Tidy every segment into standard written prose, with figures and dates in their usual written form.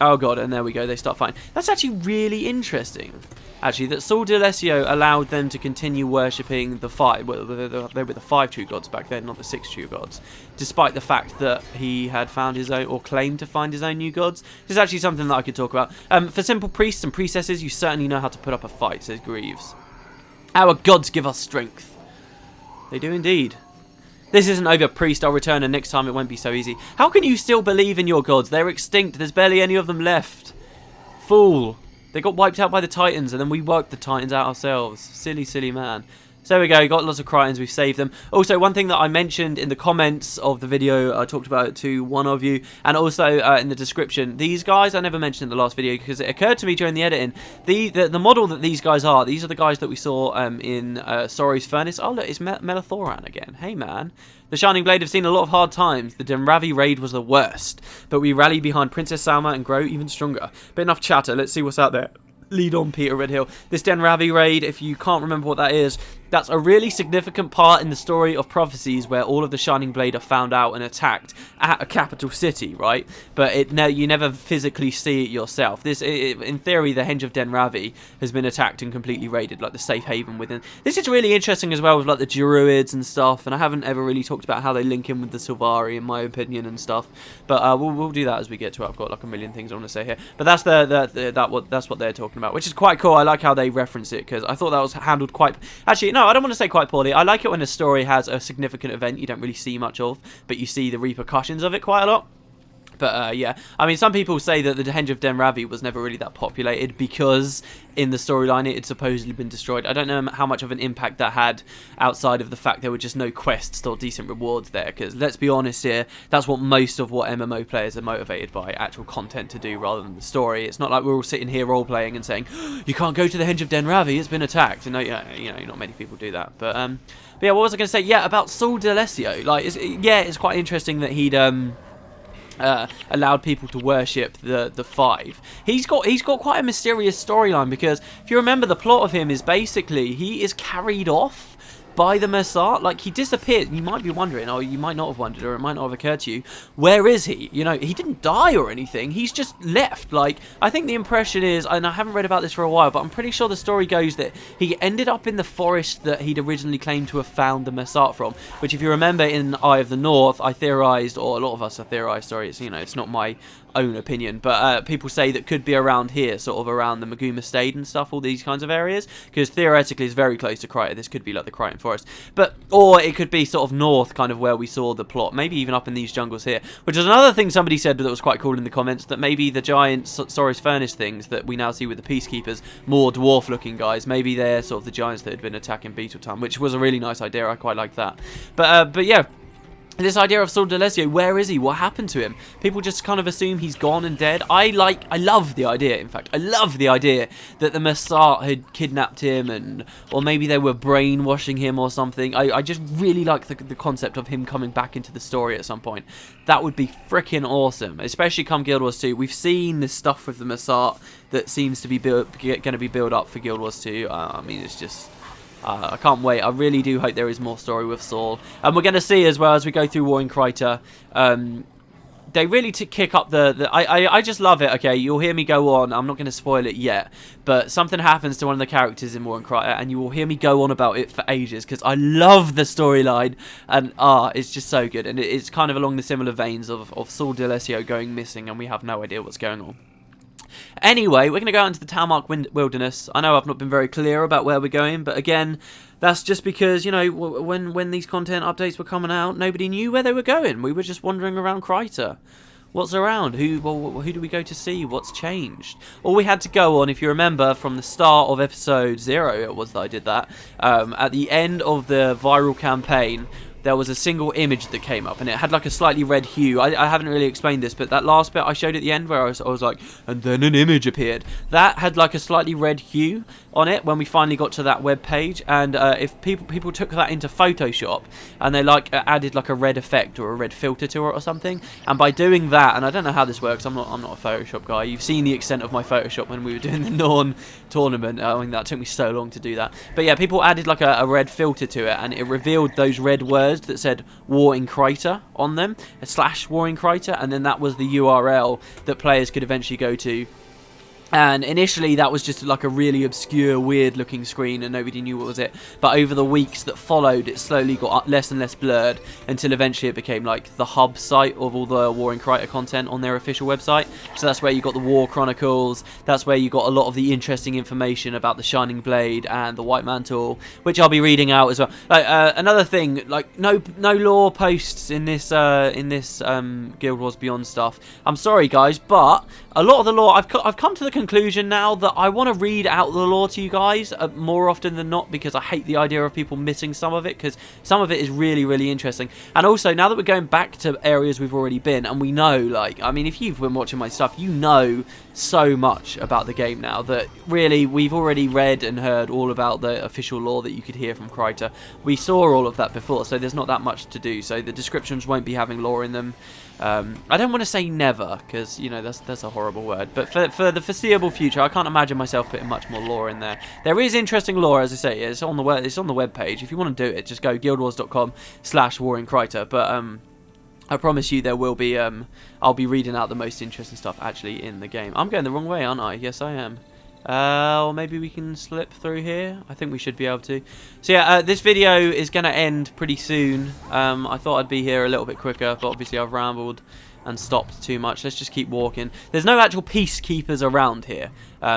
Oh god, and there we go, they start fighting. That's actually really interesting. Actually, that Saul D'Alessio allowed them to continue worshipping the 5. Well, they were the 5 true gods back then, not the 6 true gods. Despite the fact that he had found his own, or claimed to find his own new gods. This is actually something that I could talk about. For simple priests and priestesses, you certainly know how to put up a fight, says Greaves. Our gods give us strength. They do indeed. This isn't over, priest. I'll return, and next time it won't be so easy. How can you still believe in your gods? They're extinct. There's barely any of them left. Fool. They got wiped out by the Titans, and then we wiped the Titans out ourselves. Silly, silly man. So there we go, got lots of Krytans, we've saved them. Also, one thing that I mentioned in the comments of the video, I talked about it to one of you, and also in the description, these guys I never mentioned in the last video because it occurred to me during the editing. The model that these guys are, these are the guys that we saw in Sorry's Furnace. Oh look, it's Melathoran again. Hey man. The Shining Blade have seen a lot of hard times. The Denravi raid was the worst, but we rally behind Princess Salma and grow even stronger. But enough chatter, let's see what's out there. Lead on, Peter Redhill. This Denravi raid, if you can't remember what that is, that's a really significant part in the story of Prophecies where all of the Shining Blade are found out and attacked at a capital city, right? But you never physically see it yourself. In theory, the Henge of Denravi has been attacked and completely raided, like the safe haven within. This is really interesting as well with like the Druids and stuff, and I haven't ever really talked about how they link in with the Sylvari, in my opinion, and stuff. But we'll do that as we get to it. I've got like a million things I want to say here. But that's that's what they're talking about, which is quite cool. I like how they reference it because I thought that was handled quite. Actually, no, I don't want to say quite poorly. I like it when a story has a significant event you don't really see much of, but you see the repercussions of it quite a lot. But yeah, I mean, some people say that the Henge of Denravi was never really that populated because in the storyline it had supposedly been destroyed. I don't know how much of an impact that had outside of the fact there were just no quests or decent rewards there, because let's be honest here, that's what most of what MMO players are motivated by, actual content to do rather than the story. It's not like we're all sitting here role-playing and saying, you can't go to the Henge of Denravi, it's been attacked. And not many people do that. But yeah, what was I going to say? Yeah, about Saul D'Alessio. Like, it's quite interesting that he'd allowed people to worship the 5. He's got quite a mysterious storyline, because if you remember, the plot of him is basically he is carried off by the Messart. Like, he disappeared. You might be wondering, or you might not have wondered, or it might not have occurred to you, where is he? You know, he didn't die or anything. He's just left. Like, I think the impression is, and I haven't read about this for a while, but I'm pretty sure the story goes that he ended up in the forest that he'd originally claimed to have found the Messart from, which, if you remember in Eye of the North, I theorized, or a lot of us have theorized, sorry, it's not my own opinion, but people say that could be around here, sort of around the Maguma Stade and stuff, all these kinds of areas, because theoretically it's very close to Kryta. This could be like the Krytan Forest, or it could be sort of north, kind of where we saw the plot, maybe even up in these jungles here, which is another thing somebody said that was quite cool in the comments, that maybe the giant Sorry's Furnace things that we now see with the Peacekeepers, more dwarf looking guys, maybe they're sort of the giants that had been attacking Beetletime, which was a really nice idea. I quite like that. But yeah, this idea of Saul D'Alessio, where is he? What happened to him? People just kind of assume he's gone and dead. I love the idea, in fact. I love the idea that the Messart had kidnapped him, or maybe they were brainwashing him or something. I just really like the concept of him coming back into the story at some point. That would be freaking awesome, especially come Guild Wars 2. We've seen this stuff with the Messart that seems to be going to be built up for Guild Wars 2. I mean, it's just... I can't wait. I really do hope there is more story with Saul. And we're going to see as well as we go through War in Kryta. They really kick up I just love it. Okay, you'll hear me go on. I'm not going to spoil it yet. But something happens to one of the characters in War in Kryta, and you will hear me go on about it for ages, because I love the storyline. And it's just so good. And it's kind of along the similar veins of Saul D'Alessio going missing, and we have no idea what's going on. Anyway, we're going to go out into the Talmark Wilderness. I know I've not been very clear about where we're going, but again, that's just because, you know, when these content updates were coming out, nobody knew where they were going. We were just wandering around Kryta. What's around? Who do we go to see? What's changed? All we had to go on, if you remember, from the start of episode 0, it was that I did that, at the end of the viral campaign, there was a single image that came up, and it had like a slightly red hue. I haven't really explained this, but that last bit I showed at the end where I was like, and then an image appeared. That had like a slightly red hue on it when we finally got to that web page, and if people took that into Photoshop and they like added like a red effect or a red filter to it or something, and by doing that, and I don't know how this works, I'm not a Photoshop guy. You've seen the extent of my Photoshop when we were doing the Norn tournament. I mean, that took me so long to do that. But yeah, people added like a red filter to it, and it revealed those red words words that said War in Kryta on them, / War in Kryta, and then that was the URL that players could eventually go to. And initially that was just like a really obscure, weird looking screen and nobody knew what was it. But over the weeks that followed, it slowly got less and less blurred until eventually it became like the hub site of all the War in Kryta content on their official website. So that's where you got the War Chronicles, that's where you got a lot of the interesting information about the Shining Blade and the White Mantle, which I'll be reading out as well. Another thing, like no lore posts in this Guild Wars Beyond stuff. I'm sorry guys, but a lot of the lore, I've come to the conclusion now that I want to read out the lore to you guys more often than not, because I hate the idea of people missing some of it, because some of it is really, really interesting. And also, now that we're going back to areas we've already been, and we know, like, I mean, if you've been watching my stuff, you know so much about the game now that really we've already read and heard all about the official lore that you could hear from Kryta. We saw all of that before, so there's not that much to do, so the descriptions won't be having lore in them. I don't want to say never, because, you know, that's a horrible word. But for the foreseeable future, I can't imagine myself putting much more lore in there. There is interesting lore, as I say. It's on the web page. If you want to do it, just go guildwars.com/warinKryta. But I promise you there will be, I'll be reading out the most interesting stuff actually in the game. I'm going the wrong way, aren't I? Yes, I am. Or maybe we can slip through here. I think we should be able to. So yeah, this video is going to end pretty soon. I thought I'd be here a little bit quicker, but obviously I've rambled and stopped too much. Let's just keep walking. There's no actual peacekeepers around here.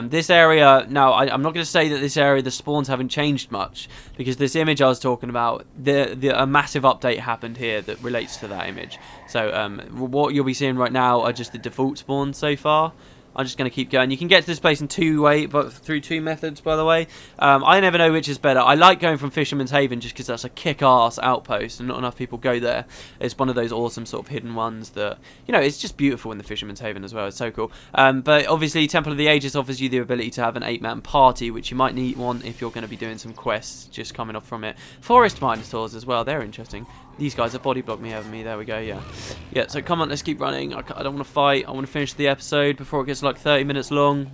This area, now I'm not going to say that this area, the spawns haven't changed much, because this image I was talking about, a massive update happened here that relates to that image. So what you'll be seeing right now are just the default spawns so far. I'm just going to keep going. You can get to this place in through two methods, by the way. I never know which is better. I like going from Fisherman's Haven just because that's a kick-ass outpost and not enough people go there. It's one of those awesome sort of hidden ones that, you know, it's just beautiful in the Fisherman's Haven as well. It's so cool. But obviously, Temple of the Aegis offers you the ability to have an 8-man party, which you might want if you're going to be doing some quests just coming off from it. Forest Minotaurs as well. They're interesting. These guys are body block me, haven't me? There we go, yeah. Yeah, so come on, let's keep running. I don't want to fight. I want to finish the episode before it gets like 30 minutes long.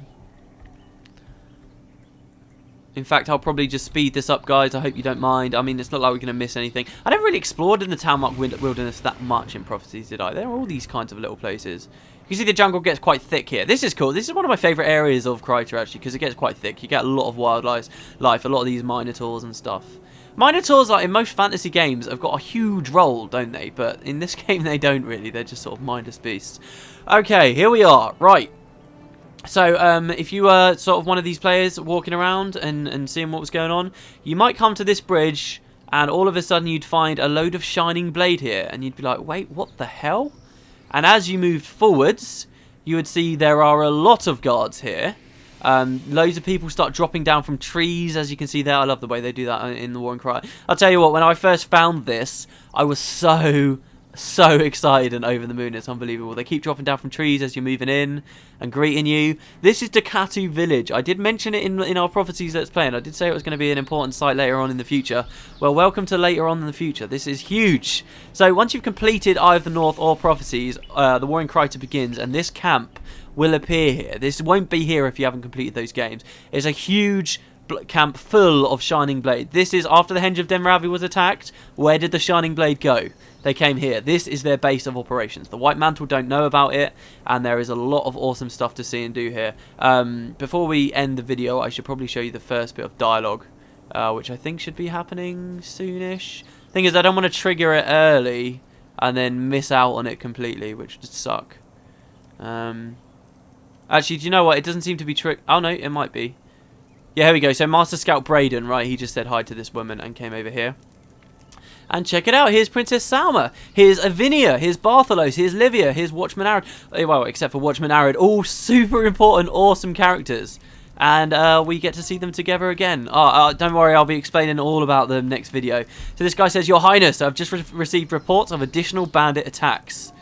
In fact, I'll probably just speed this up, guys. I hope you don't mind. I mean, it's not like we're going to miss anything. I never really explored in the Townmark Wilderness that much in Prophecies, did I? There are all these kinds of little places. You can see the jungle gets quite thick here. This is cool. This is one of my favourite areas of Kryta, actually, because it gets quite thick. You get a lot of wildlife, a lot of these Minotaurs and stuff. Minotaurs, like in most fantasy games, have got a huge role, don't they? But in this game, they don't really. They're just sort of mindless beasts. Okay, here we are. Right. So, if you were sort of one of these players walking around and seeing what was going on, you might come to this bridge, and all of a sudden you'd find a load of Shining Blade here, and you'd be like, wait, what the hell? And as you moved forwards, you would see there are a lot of guards here. Loads of people start dropping down from trees, as you can see there. I love the way they do that in the War in Kryta. I'll tell you what, when I first found this, I was so excited and over the moon. It's unbelievable. They keep dropping down from trees as you're moving in and greeting you. This is Datu Village. I did mention it in our Prophecies Let's Play, and I did say it was going to be an important site later on in the future. Well, welcome to later on in the future. This is huge. So once you've completed either North or Prophecies, the War in Kryta begins, and this camp will appear here. This won't be here if you haven't completed those games. It's a huge camp full of Shining Blade. This is after the Henge of Denravi was attacked. Where did the Shining Blade go? They came here. This is their base of operations. The White Mantle don't know about it, and there is a lot of awesome stuff to see and do here. Before we end the video, I should probably show you the first bit of dialogue, which I think should be happening soonish. Thing is, I don't want to trigger it early and then miss out on it completely, which would suck. Actually, do you know what? It doesn't seem to be Oh, no, it might be. Yeah, here we go. So Master Scout Braden, right, he just said hi to this woman and came over here. And check it out. Here's Princess Salma. Here's Avinia. Here's Bartholos. Here's Livia. Here's Watchman Arid. Well, except for Watchman Arid. All super important, awesome characters. And we get to see them together again. Don't worry, I'll be explaining all about them next video. So this guy says, Your Highness, I've just received reports of additional bandit attacks.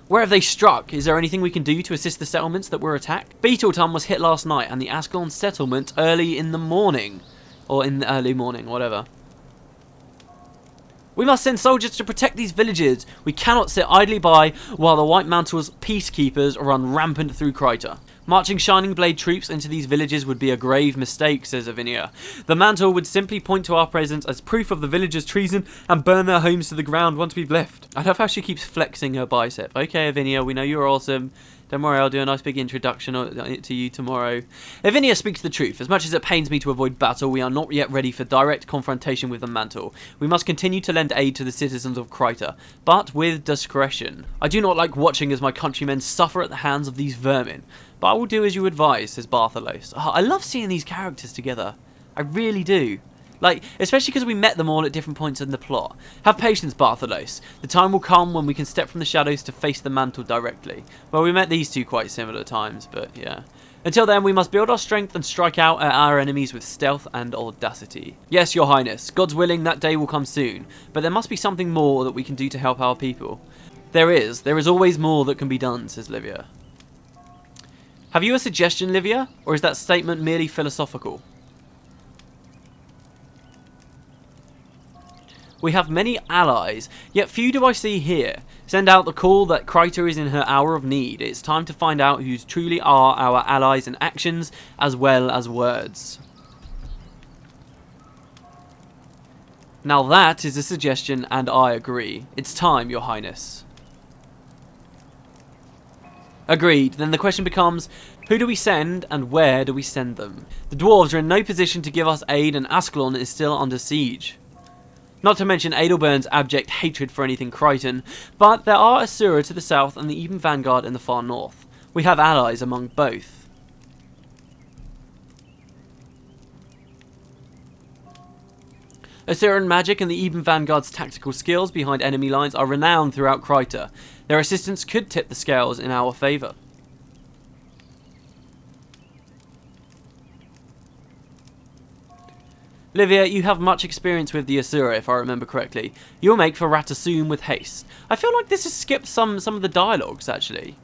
Where have they struck? Is there anything we can do to assist the settlements that were attacked? Beetleton was hit last night, and the Ascalon settlement early in the morning. Or in the early morning, whatever. We must send soldiers to protect these villages. We cannot sit idly by while the White Mantle's peacekeepers run rampant through Kryta. Marching Shining Blade troops into these villages would be a grave mistake, says Avinia. The mantle would simply point to our presence as proof of the villagers' treason and burn their homes to the ground once we've left. I love how she keeps flexing her bicep. Okay, Avinia, we know you're awesome. Don't worry, I'll do a nice big introduction to you tomorrow. Avinia speaks the truth. As much as it pains me to avoid battle, we are not yet ready for direct confrontation with the mantle. We must continue to lend aid to the citizens of Kryta, but with discretion. I do not like watching as my countrymen suffer at the hands of these vermin, but I will do as you advise, says Bartholos. Oh, I love seeing these characters together. I really do. Like, especially because we met them all at different points in the plot. Have patience, Bartholos. The time will come when we can step from the shadows to face the mantle directly. Well, we met these two quite similar times, but yeah. Until then, we must build our strength and strike out at our enemies with stealth and audacity. Yes, your highness. God's willing, that day will come soon. But there must be something more that we can do to help our people. There is. There is always more that can be done, says Livia. Have you a suggestion, Livia? Or is that statement merely philosophical? We have many allies, yet few do I see here. Send out the call that Kryta is in her hour of need. It's time to find out who truly are our allies in actions as well as words. Now that is a suggestion, and I agree. It's time, your highness. Agreed. Then the question becomes, who do we send and where do we send them? The dwarves are in no position to give us aid and Ascalon is still under siege. Not to mention Adalbern's abject hatred for anything Krytan, but there are Asura to the south and the Eben Vanguard in the far north. We have allies among both. Asuran magic and the Eben Vanguard's tactical skills behind enemy lines are renowned throughout Kryta. Their assistance could tip the scales in our favour. Livia, you have much experience with the Asura, if I remember correctly. You'll make for Ratassoum with haste. I feel like this has skipped some of the dialogues, actually.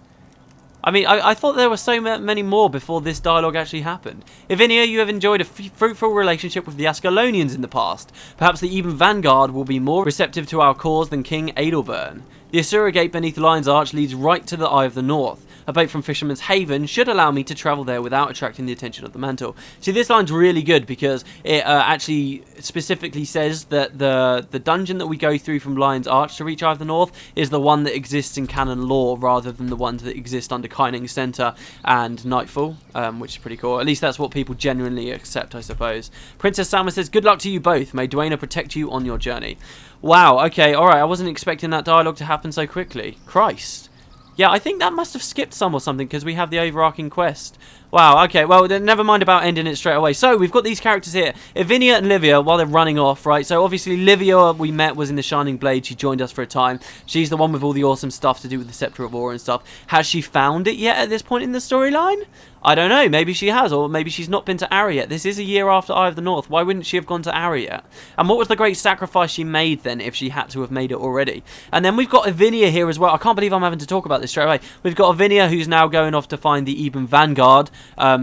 I mean, I thought there were so many more before this dialogue actually happened. Ivinia, you have enjoyed a fruitful relationship with the Ascalonians in the past. Perhaps the Eben Vanguard will be more receptive to our cause than King Adalbern. The Asura Gate beneath the Lion's Arch leads right to the Eye of the North. A boat from Fisherman's Haven should allow me to travel there without attracting the attention of the mantle. See, this line's really good because it actually specifically says that the dungeon that we go through from Lion's Arch to reach Eye of the North is the one that exists in canon lore rather than the ones that exist under Kyning Center and Nightfall, which is pretty cool. At least that's what people genuinely accept, I suppose. Princess Salma says, good luck to you both. May Dwayna protect you on your journey. Wow, okay, alright, I wasn't expecting that dialogue to happen so quickly. Christ. Yeah, I think that must have skipped some or something because we have the overarching quest. Wow, okay, well, then never mind about ending it straight away. So, we've got these characters here. Ivinia and Livia, while they're running off, right? So, obviously, Livia, we met, was in the Shining Blade. She joined us for a time. She's the one with all the awesome stuff to do with the Scepter of Aura and stuff. Has she found it yet at this point in the storyline? I don't know. Maybe she has, or maybe she's not been to Ari yet. This is a year after Eye of the North. Why wouldn't she have gone to Ari yet? And what was the great sacrifice she made then, if she had to have made it already? And then we've got Ivinia here as well. I can't believe I'm having to talk about this straight away. We've got Ivinia, who's now going off to find the Eben Vanguard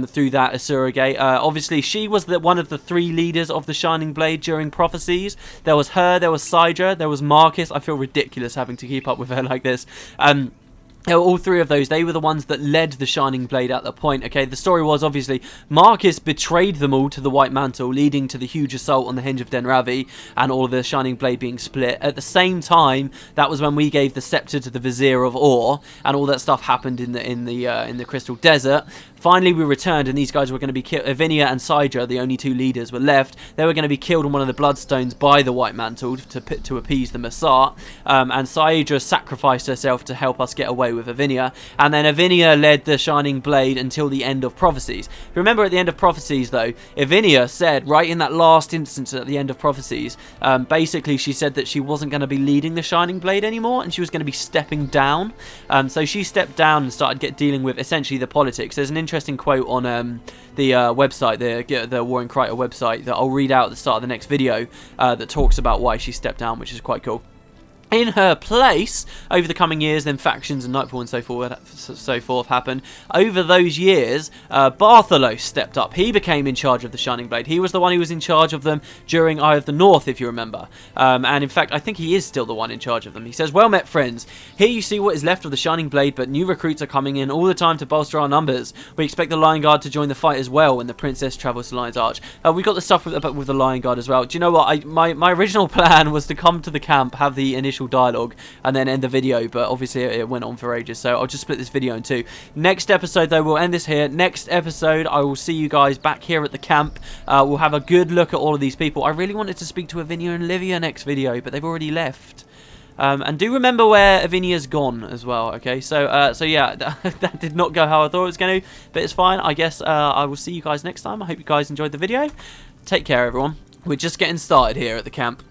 through that Asura Gate. Obviously, she was one of the 3 leaders of the Shining Blade during Prophecies. There was her, there was Sidra, there was Marcus. I feel ridiculous having to keep up with her like this. All 3 of those, they were the ones that led the Shining Blade at the point. Okay, the story was, obviously, Marcus betrayed them all to the White Mantle, leading to the huge assault on the Henge of Denravi, and all of the Shining Blade being split. At the same time, that was when we gave the scepter to the Vizier of Or, and all that stuff happened in the Crystal Desert. Finally, we returned, and these guys were going to be killed. Ivinia and Sidra, the only 2 leaders, were left. They were going to be killed on one of the Bloodstones by the White Mantle to appease the Massart. And Sidra sacrificed herself to help us get away with Ivinia. And then Ivinia led the Shining Blade until the end of Prophecies. Remember, at the end of Prophecies, though, Ivinia said, right in that last instance at the end of Prophecies, basically she said that she wasn't going to be leading the Shining Blade anymore, and she was going to be stepping down. So she stepped down and started dealing with essentially the politics. There's an interesting quote on the website, the War in Kryta website, that I'll read out at the start of the next video that talks about why she stepped down, which is quite cool. In her place, over the coming years, then factions and Nightfall and so forth happened. Over those years, Bartholo stepped up. He became in charge of the Shining Blade. He was the one who was in charge of them during Eye of the North, if you remember. And in fact, I think he is still the one in charge of them. He says, "Well met, friends. Here you see what is left of the Shining Blade, but new recruits are coming in all the time to bolster our numbers. We expect the Lion Guard to join the fight as well when the Princess travels to Lion's Arch." We got the stuff with the Lion Guard as well. Do you know what? My original plan was to come to the camp, have the initial dialogue, and then end the video, but obviously it went on for ages, so I'll just split this video in two. Next episode, though, we'll end this here. Next episode, I will see you guys back here at the camp. We'll have a good look at all of these people. I really wanted to speak to Avinia and Livia next video, but they've already left. And do remember where Avinia's gone as well, okay? So yeah, that did not go how I thought it was going to, but it's fine. I guess I will see you guys next time. I hope you guys enjoyed the video. Take care, everyone. We're just getting started here at the camp.